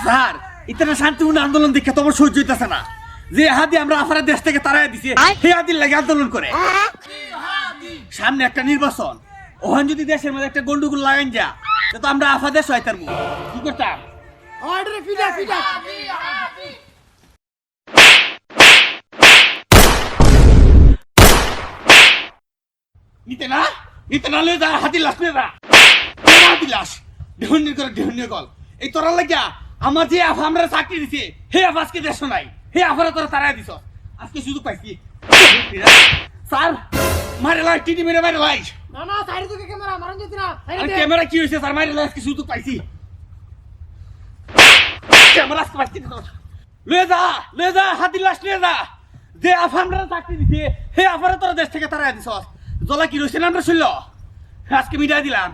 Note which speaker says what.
Speaker 1: Sir ইতনা শান্তিপূর্ণ আন্দোলন দেখে তোমার সহ্য হইতেছে না। যে হাদি আমরা আফারা দেশ থেকে তাড়াই দিছে সেই হাদির লাগে আন্দোলন করে। সামনে একটা নির্বাচন, ওখান যদি দেশের মধ্যে একটা গন্ডগোল লাগান যা তো আমরা আফা দেশ হইতাম কি করতাম। নিতে না নিতে না লয়ে যা হাতি লাশ নিয়ে যা হাতি লাশ ঢেউনির করে ঢেউনির কল এই তোরা লাগিয়া আমার যে আফা আমরা চাকরি দিছে হে আফা আজকে দেশ নাই হে আফারা তোরা তারাই দিছ আজকে সুযোগ পাইছি। স্যার মারে লাই টিটি মেরে মারে লাই
Speaker 2: না না সাইড থেকে ক্যামেরা মারন যেত না
Speaker 1: ক্যামেরা কি হয়েছে স্যার মারে লাই আজকে সুযোগ পাইছি ক্যামেরা আজকে পাইছি লয়ে যা হাতি লাশ লয়ে যা যে আফা আমরা চাকরি দিছে হে আফারা তোরা দেশ থেকে তারাই দিছ জলা কি রয়েছে না আমরা শুনল আজকে মিটাই দিলাম।